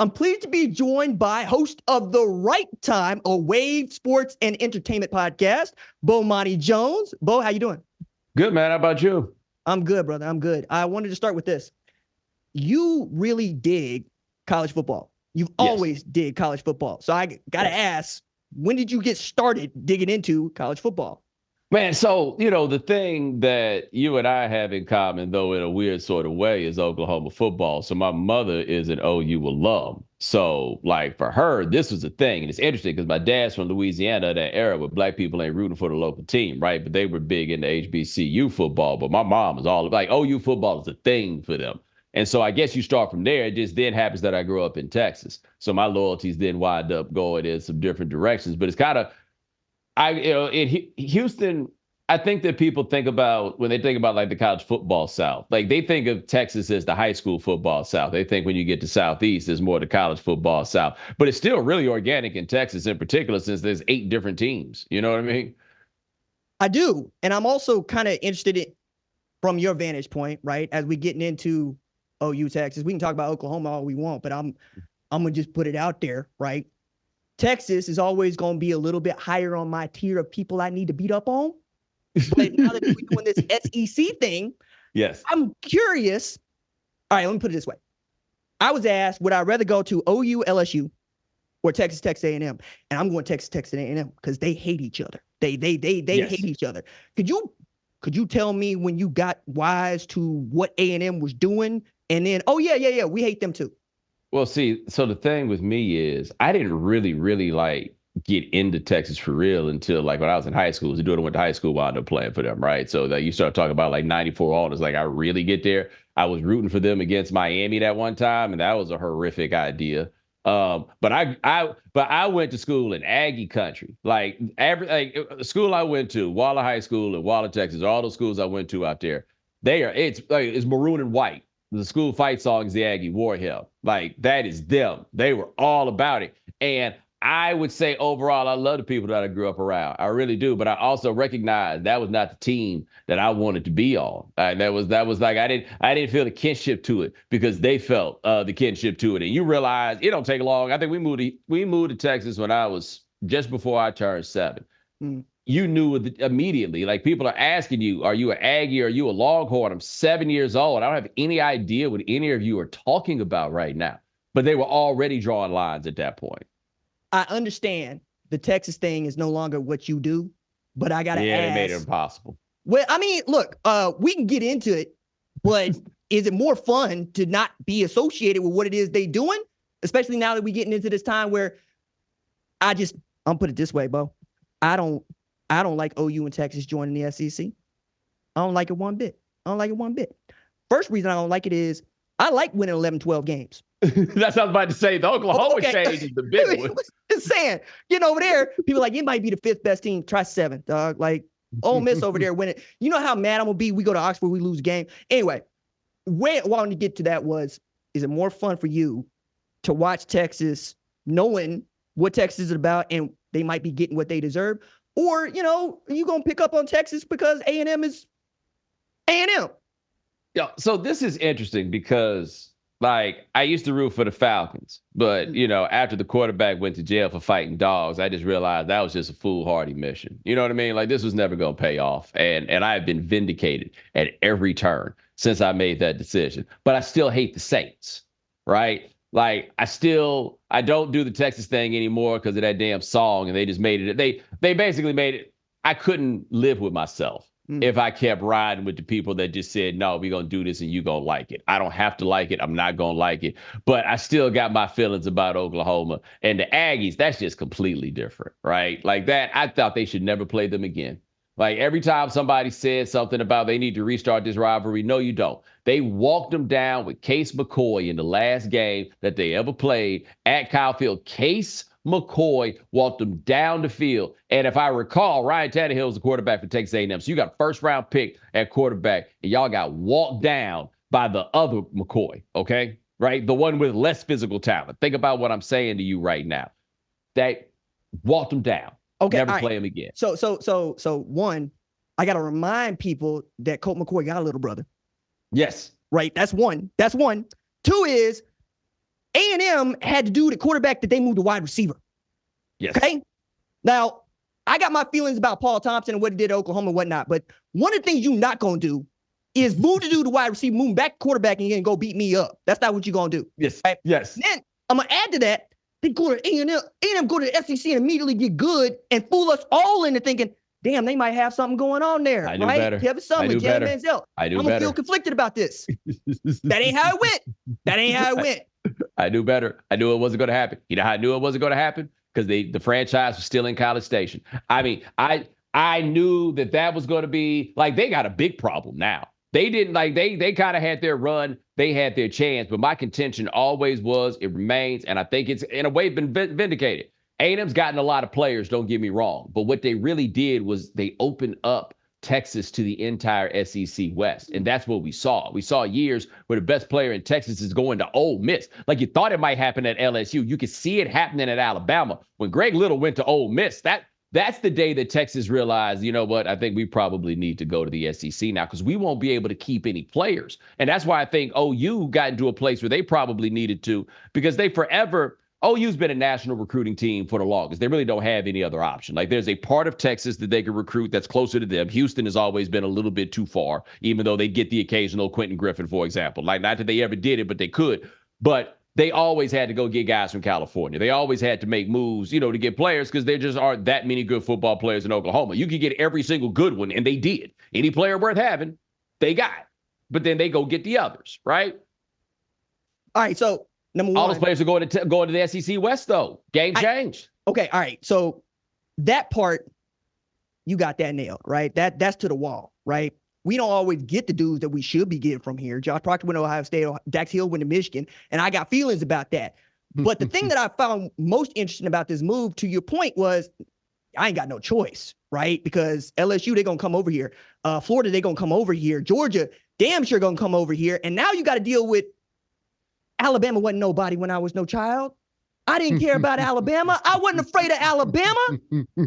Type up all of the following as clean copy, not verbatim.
I'm pleased to be joined by host of The Right Time, a Wave Sports and Entertainment podcast, Bomani Jones. Bo, how you doing? Good, man. How about you? I'm good, brother. I'm good. I wanted to start with this. You really dig college football. You've always dig college football. So I got to ask, when did you get started digging into college football? Man, so, the thing that you and I have in common, though in a weird sort of way, is Oklahoma football. So my mother is an OU alum. So, like, for her, this was a thing. And it's interesting because my dad's from Louisiana, that era where black people ain't rooting for the local team, right? But they were big into HBCU football. But my mom was all like, OU football is a thing for them. And so I guess you start from there. It just then happens that I grew up in Texas. So my loyalties then wind up going in some different directions. But it's kind of, in Houston, I think that people think about, when they think about like the college football South, like they think of Texas as the high school football South. They think when you get to Southeast, there's more the college football South. But it's still really organic in Texas in particular, since there's 8 different teams. You know what I mean? I do. And I'm also kind of interested in, from your vantage point, right, as we getting into OU Texas. We can talk about Oklahoma all we want, but I'm going to just put it out there, right? Texas is always going to be a little bit higher on my tier of people I need to beat up on. But now that we're doing this SEC thing, yes, I'm curious. All right, let me put it this way. I was asked, would I rather go to OU, LSU, or Texas A&M? And I'm going Texas A&M because they hate each other. They hate each other. Could you tell me when you got wise to what A&M was doing? And then, yeah, we hate them too. Well, see, so the thing with me is I didn't really like get into Texas for real until like when I was in high school. The dude I went to high school wound up playing for them, right? So like you start talking about like 94 on, it's like I really get there. I was rooting for them against Miami that one time, and that was a horrific idea. But I went to school in Aggie country. Like the school I went to, Waller High School in Waller, Texas, all those schools I went to out there, it's maroon and white. The school fight song is the Aggie War Hymn. Like, that is them. They were all about it. And I would say overall, I love the people that I grew up around. I really do. But I also recognize that was not the team that I wanted to be on. That was like I didn't feel the kinship to it because they felt the kinship to it. And you realize it don't take long. I think we moved to Texas when I was just before I turned 7. You knew immediately. Like, people are asking you, are you an Aggie? Are you a Longhorn? I'm 7 years old. I don't have any idea what any of you are talking about right now. But they were already drawing lines at that point. I understand the Texas thing is no longer what you do, but I got to ask. Yeah, they made it impossible. Well, I mean, look, we can get into it, but is it more fun to not be associated with what it is they doing? Especially now that we're getting into this time where I'm put it this way, Bo. I don't like OU and Texas joining the SEC. I don't like it one bit. First reason I don't like it is I like winning 11, 12 games. That's what I was about to say. The Oklahoma change is the big one. Just saying, getting over there, people are like, it might be the 5th best team. Try 7th, dog. Like, Ole Miss over there winning. You know how mad I'm going to be? We go to Oxford, we lose a game. Anyway, where I wanted to get to that was, is it more fun for you to watch Texas knowing what Texas is about and they might be getting what they deserve? Or, you going to pick up on Texas because A&M is A&M? Yeah, so this is interesting because, like, I used to root for the Falcons, but, after the quarterback went to jail for fighting dogs, I just realized that was just a foolhardy mission. You know what I mean? Like, this was never going to pay off. And I have been vindicated at every turn since I made that decision. But I still hate the Saints, right? Like, I don't do the Texas thing anymore because of that damn song, and they just made it. They basically made it. I couldn't live with myself if I kept riding with the people that just said, no, we're going to do this and you're going to like it. I don't have to like it. I'm not going to like it. But I still got my feelings about Oklahoma. And the Aggies, that's just completely different, right? Like that, I thought they should never play them again. Like, every time somebody said something about they need to restart this rivalry, no, you don't. They walked them down with Case McCoy in the last game that they ever played at Kyle Field. Case McCoy walked them down the field. And if I recall, Ryan Tannehill was the quarterback for Texas A&M. So you got first round pick at quarterback, and y'all got walked down by the other McCoy, okay? Right? The one with less physical talent. Think about what I'm saying to you right now. They walked them down. Okay, never play him again. So one, I got to remind people that Colt McCoy got a little brother. Yes. Right? That's one. 2 is A&M had to do the quarterback that they moved to wide receiver. Yes. Okay? Now, I got my feelings about Paul Thompson and what he did at Oklahoma and whatnot, but one of the things you're not going to do is move to do the wide receiver, move back quarterback, and you're going to go beat me up. That's not what you're going to do. Yes. Right? Yes. Then I'm going to add to that, they go to A&M, A&M go to the SEC and immediately get good and fool us all into thinking, damn, they might have something going on there. I knew right? better. Kevin Sumlin, Jalen Manziel. I knew I'm better. going to feel conflicted about this. That ain't how it went. That ain't how it went. I knew better. I knew it wasn't going to happen. You know how I knew it wasn't going to happen? Because the franchise was still in College Station. I mean, I knew that was going to be, like, they got a big problem now. They didn't, like, they kind of had their run. They had their chance. But my contention always was, it remains, and I think it's in a way been vindicated. A&M's gotten a lot of players, don't get me wrong. But what they really did was they opened up Texas to the entire SEC West. And that's what we saw. We saw years where the best player in Texas is going to Ole Miss. Like, you thought it might happen at LSU. You could see it happening at Alabama. When Greg Little went to Ole Miss, that's the day that Texas realized, you know what, I think we probably need to go to the SEC now, because we won't be able to keep any players. And that's why I think OU got into a place where they probably needed to, because OU's been a national recruiting team for the longest. They really don't have any other option. Like, there's a part of Texas that they can recruit that's closer to them. Houston has always been a little bit too far, even though they get the occasional Quentin Griffin, for example. Like, not that they ever did it, but they could. But they always had to go get guys from California. They always had to make moves, to get players, because there just aren't that many good football players in Oklahoma. You could get every single good one, and they did. Any player worth having, they got. But then they go get the others, right? All right, so number one. All those players are going to the SEC West, though. Game changed. Okay, all right. So that part, you got that nailed, right? That's to the wall, right? We don't always get the dudes that we should be getting from here. Josh Proctor went to Ohio State, Dax Hill went to Michigan, and I got feelings about that. But the thing that I found most interesting about this move, to your point, was I ain't got no choice, right? Because LSU, they're going to come over here. Florida, they're going to come over here. Georgia, damn sure going to come over here. And now you got to deal with Alabama. Wasn't nobody when I was no child. I didn't care about Alabama. I wasn't afraid of Alabama.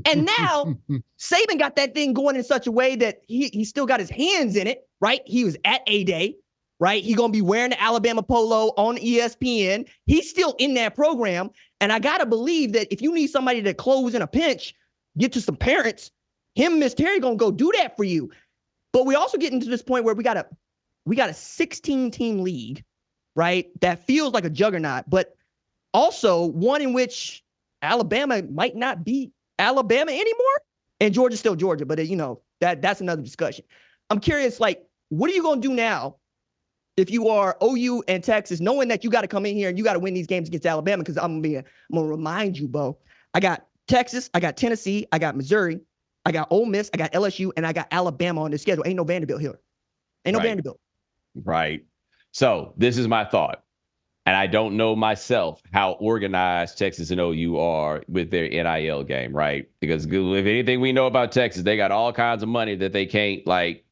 And now Saban got that thing going in such a way that he still got his hands in it, right? He was at A-Day, right? He going to be wearing the Alabama polo on ESPN. He's still in that program. And I got to believe that if you need somebody to close in a pinch, get to some parents, him and Miss Terry going to go do that for you. But we also get into this point where we got a 16-team league, right? That feels like a juggernaut, but also one in which Alabama might not be Alabama anymore, and Georgia's still Georgia, but that's another discussion. I'm curious, like, what are you going to do now if you are OU and Texas, knowing that you got to come in here and you got to win these games against Alabama? Because I'm going to remind you, Bo, I got Texas, I got Tennessee, I got Missouri, I got Ole Miss, I got LSU, and I got Alabama on the schedule. Ain't no Vanderbilt here. Ain't no Vanderbilt. Right. So this is my thought. And I don't know myself how organized Texas and OU are with their NIL game, right? Because if anything we know about Texas, they got all kinds of money that they can't, like,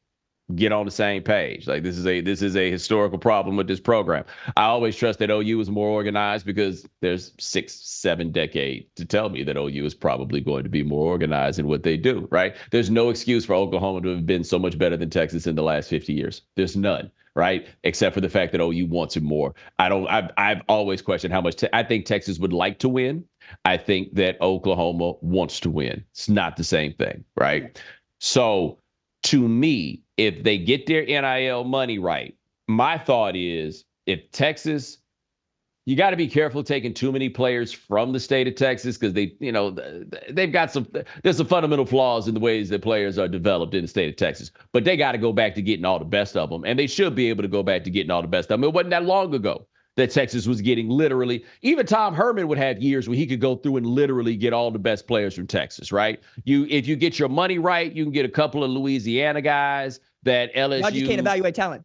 get on the same page. Like, this is a historical problem with this program. I always trust that OU is more organized because there's 6-7 decades to tell me that OU is probably going to be more organized in what they do, right? There's no excuse for Oklahoma to have been so much better than Texas in the last 50 years. There's none. Right, except for the fact that OU wants it more. I've always questioned how much. I think Texas would like to win. I think that Oklahoma wants to win. It's not the same thing, right? So, to me, if they get their NIL money right, my thought is, if Texas, you got to be careful taking too many players from the state of Texas, because they've got there's some fundamental flaws in the ways that players are developed in the state of Texas. But they got to go back to getting all the best of them, and they should be able to go back to getting all the best of them. It wasn't that long ago that Texas was getting literally, even Tom Herman would have years where he could go through and literally get all the best players from Texas, right? If you get your money right, you can get a couple of Louisiana guys that LSU. I just can't evaluate talent.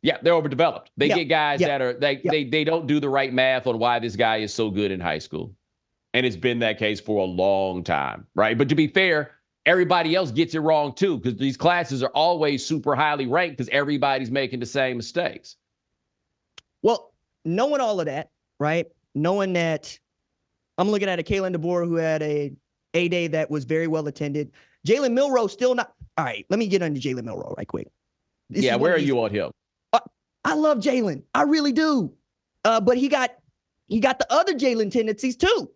Yeah, they're overdeveloped. They get guys that are they don't do the right math on why this guy is so good in high school. And it's been that case for a long time, right? But to be fair, everybody else gets it wrong too, because these classes are always super highly ranked because everybody's making the same mistakes. Well, knowing all of that, right? Knowing that I'm looking at a Kalen DeBoer who had a day that was very well attended. Jalen Milroe still not. All right, let me get into Jalen Milroe right quick. Where are you on him? I love Jalen. I really do. But he got the other Jalen tendencies too.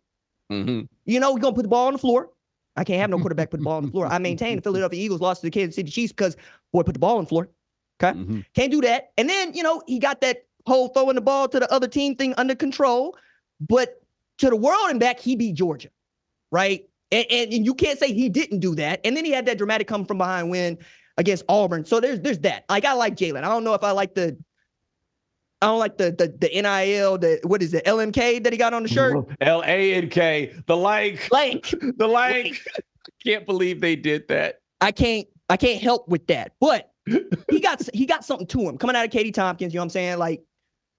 Mm-hmm. We're going to put the ball on the floor. I can't have no quarterback put the ball on the floor. I maintain the Philadelphia Eagles lost to the Kansas City Chiefs because boy put the ball on the floor. Okay. Mm-hmm. Can't do that. And then, he got that whole throwing the ball to the other team thing under control. But to the world and back, he beat Georgia. Right. And you can't say he didn't do that. And then he had that dramatic come from behind win against Auburn. So there's that. Like, I like Jalen. I don't know if I like the NIL, what is it, LMK that he got on the shirt? LANK, the like. The like. Can't believe they did that. I can't help with that. But he got something to him coming out of Katie Tompkins. You know what I'm saying? Like,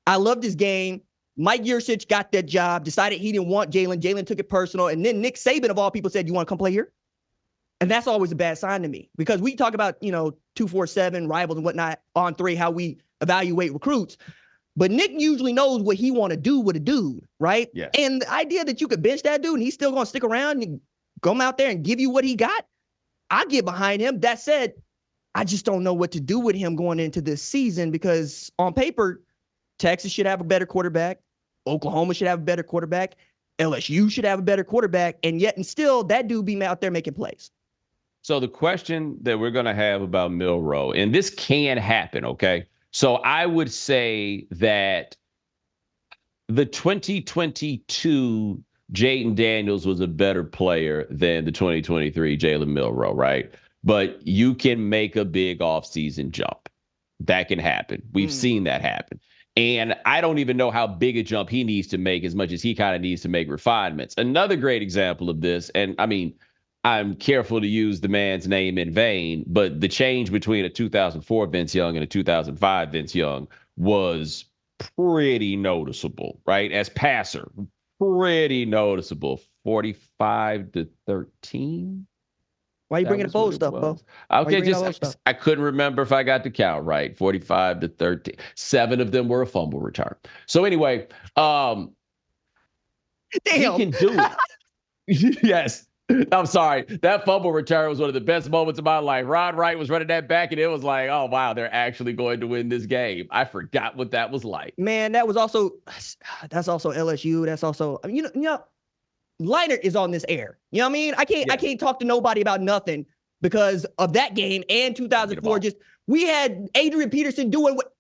I love this game. Mike Yurcich got that job, decided he didn't want Jalen. Jalen took it personal. And then Nick Saban, of all people, said, you want to come play here? And that's always a bad sign to me because we talk about, 247 rivals and whatnot on 3, how we evaluate recruits. But Nick usually knows what he want to do with a dude, right? Yes. And the idea that you could bench that dude and he's still going to stick around and come out there and give you what he got, I get behind him. That said, I just don't know what to do with him going into this season because on paper, Texas should have a better quarterback. Oklahoma should have a better quarterback. LSU should have a better quarterback. And yet and still, that dude be out there making plays. So the question that we're going to have about Milroe, and this can happen, okay? So I would say that the 2022 Jaden Daniels was a better player than the 2023 Jalen Milroe, right? But you can make a big offseason jump. That can happen. We've seen that happen. And I don't even know how big a jump he needs to make as much as he kind of needs to make refinements. Another great example of this, and I mean, I'm careful to use the man's name in vain, but the change between a 2004 Vince Young and a 2005 Vince Young was pretty noticeable, right? As passer, pretty noticeable. 45-13. Why are you bringing up old stuff, bro? Okay, I couldn't remember if I got the count right. 45-13. 7 of them were a fumble return. So anyway, damn, he can do it. Yes. I'm sorry. That fumble return was one of the best moments of my life. Rod Wright was running that back, and it was like, oh, wow, they're actually going to win this game. I forgot what that was like. Man, that's also LSU. That's also, Leonard is on this air. You know what I mean? I can't talk to nobody about nothing because of that game and 2004. We had Adrian Peterson doing what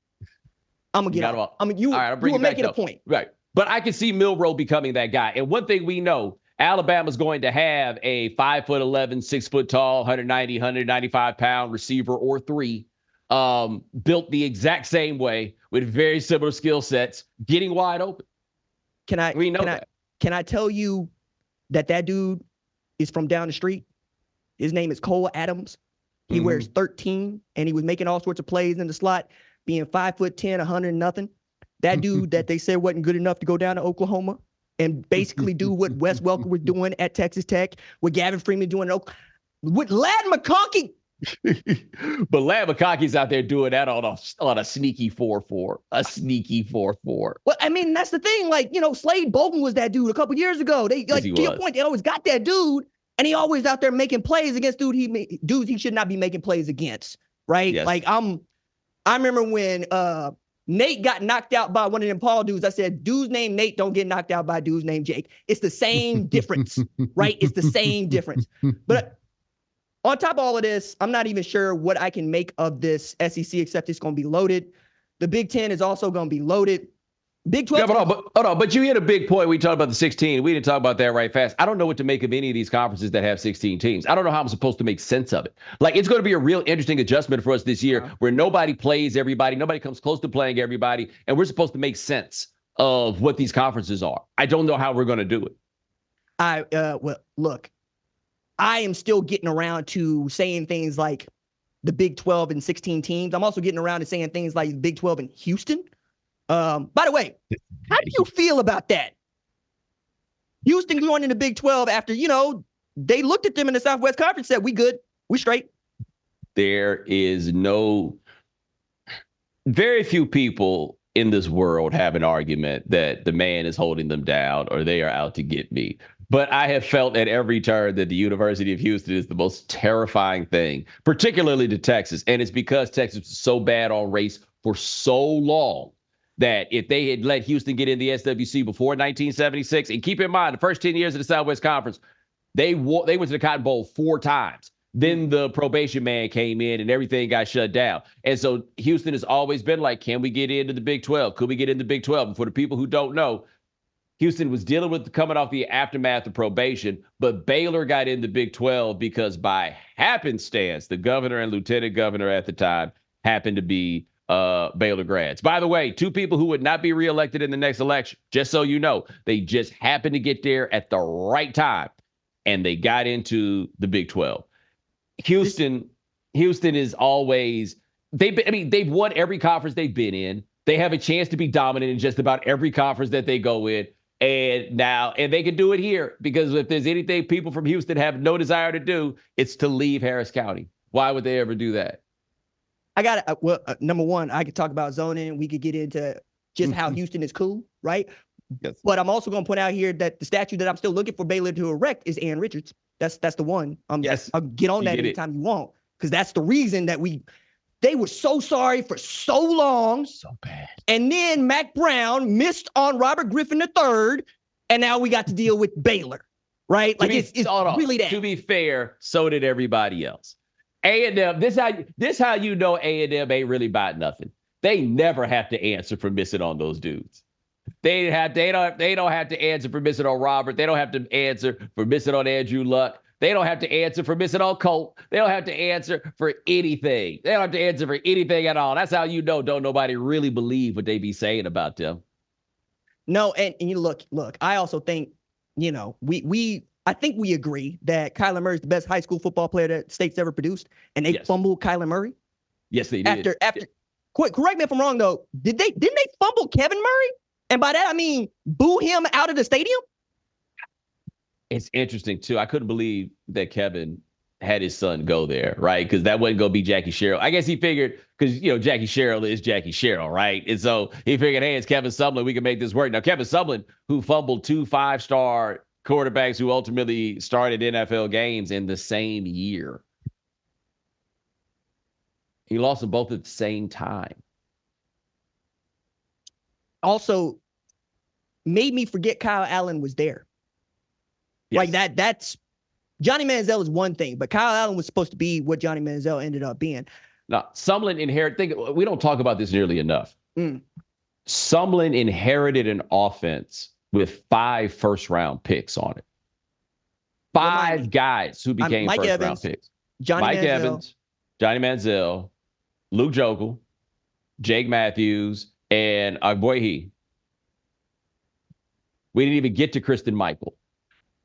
I'm gonna get out. You were making a point. Right. But I can see Milroe becoming that guy. And one thing we know, Alabama's going to have a 5'11", 6 foot tall, 190, 195 pound receiver or 3, built the exact same way with very similar skill sets, getting wide open. Can I tell you that dude is from down the street? His name is Cole Adams. He wears 13, and he was making all sorts of plays in the slot, being 5'10", 100 nothing. That dude that they said wasn't good enough to go down to Oklahoma and basically do what Wes Welker was doing at Texas Tech, what Gavin Freeman doing with Ladd McConkey. But Ladd McConkey's out there doing that on a sneaky 4-4, a sneaky 4-4. Well, I mean, that's the thing. Like, Slade Bolton was that dude a couple years ago. To your point, they always got that dude, and he always out there making plays against dudes he should not be making plays against, right? Yes. Like, I remember when Nate got knocked out by one of them Paul dudes. I said, dudes named Nate don't get knocked out by dudes named Jake. It's the same difference, right? It's the same difference. But on top of all of this, I'm not even sure what I can make of this SEC, except it's going to be loaded. The Big Ten is also going to be loaded. Big 12. Yeah, but you hit a big point. We talked about the 16. We didn't talk about that right fast. I don't know what to make of any of these conferences that have 16 teams. I don't know how I'm supposed to make sense of it. Like, it's going to be a real interesting adjustment for us this year where nobody plays everybody. Nobody comes close to playing everybody. And we're supposed to make sense of what these conferences are. I don't know how we're going to do it. Well, look, I am still getting around to saying things like the Big 12 and 16 teams. I'm also getting around to saying things like Big 12 and Houston. By the way, how do you feel about that? Houston going into Big 12 after, they looked at them in the Southwest Conference and said, we good, we straight. There is very few people in this world have an argument that the man is holding them down or they are out to get me. But I have felt at every turn that the University of Houston is the most terrifying thing, particularly to Texas. And it's because Texas was so bad on race for so long that if they had let Houston get in the SWC before 1976, and keep in mind, the first 10 years of the Southwest Conference, they went to the Cotton Bowl 4 times. Then the probation man came in and everything got shut down. And so Houston has always been like, can we get into the Big 12? Could we get into the Big 12? And for the people who don't know, Houston was dealing with coming off the aftermath of probation, but Baylor got in the Big 12 because by happenstance, the governor and lieutenant governor at the time happened to be Baylor grads. By the way, 2 people who would not be reelected in the next election, just so you know, they just happened to get there at the right time, and they got into the Big 12. Houston is always, they've won every conference they've been in. They have a chance to be dominant in just about every conference that they go in. And they can do it here because if there's anything people from Houston have no desire to do, it's to leave Harris County. Why would they ever do that? I got it. Well, number one, I could talk about zoning. We could get into just how Houston is cool, right? Yes. But I'm also going to point out here that the statue that I'm still looking for Baylor to erect is Ann Richards. That's the one. Yes. I'll get on that anytime you want, because that's the reason that they were so sorry for so long. So bad. And then Mac Brown missed on Robert Griffin III, and now we got to deal with Baylor, right? Like it's really that. To be fair, so did everybody else. A&M, this how you know A&M ain't really about nothing. They never have to answer for missing on those dudes. They don't have to answer for missing on Robert. They don't have to answer for missing on Andrew Luck. They don't have to answer for missing on Colt. They don't have to answer for anything. They don't have to answer for anything at all. That's how you know don't nobody really believe what they be saying about them. No, and you look, I also think, I think we agree that Kyler Murray is the best high school football player that the state's ever produced, and they fumbled Kyler Murray. Yes, they did. After, correct me if I'm wrong though. Didn't they fumble Kevin Murray? And by that I mean boo him out of the stadium. It's interesting too. I couldn't believe that Kevin had his son go there, right? Because that wasn't gonna be Jackie Sherrill. I guess he figured because Jackie Sherrill is Jackie Sherrill, right? And so he figured, hey, it's Kevin Sumlin. We can make this work. Now Kevin Sumlin, who fumbled 2 5-star quarterbacks who ultimately started NFL games in the same year. He lost them both at the same time. Also, made me forget Kyle Allen was there. Yes. Like that's Johnny Manziel is one thing, but Kyle Allen was supposed to be what Johnny Manziel ended up being. Now, Sumlin we don't talk about this nearly enough. Sumlin inherited an offense with 5 first-round picks on it. 5 guys who became first-round picks. Mike Evans, Johnny Manziel, Luke Jokel, Jake Matthews, and our boy We didn't even get to Kristen Michael.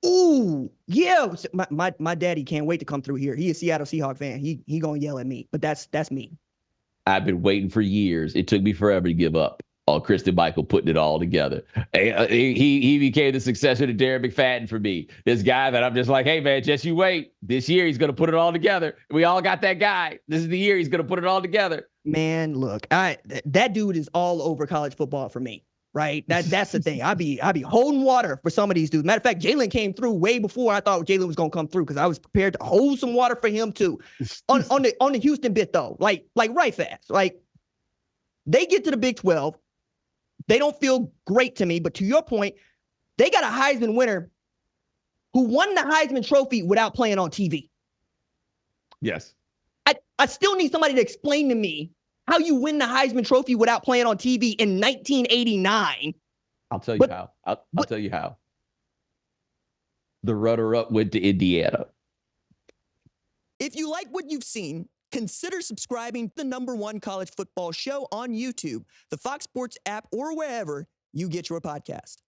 Ooh, yeah. My daddy can't wait to come through here. He is a Seattle Seahawks fan. He gonna yell at me, but that's me. I've been waiting for years. It took me forever to give up on Kristen Michael putting it all together. He became the successor to Darren McFadden for me. This guy that I'm just like, hey man, just you wait. This year he's gonna put it all together. We all got that guy. This is the year he's gonna put it all together. Man, look, that dude is all over college football for me. Right. That's the thing. I be holding water for some of these dudes. Matter of fact, Jalen came through way before I thought Jalen was gonna come through because I was prepared to hold some water for him too. on the Houston bit though, like right fast. Like they get to the Big 12. They don't feel great to me, but to your point, they got a Heisman winner who won the Heisman Trophy without playing on TV. Yes. I still need somebody to explain to me how you win the Heisman Trophy without playing on TV in 1989. I'll tell you how. I'll tell you how. The runner-up went to Indiana. If you like what you've seen, consider subscribing to the #1 college football show on YouTube, the Fox Sports app, or wherever you get your podcast.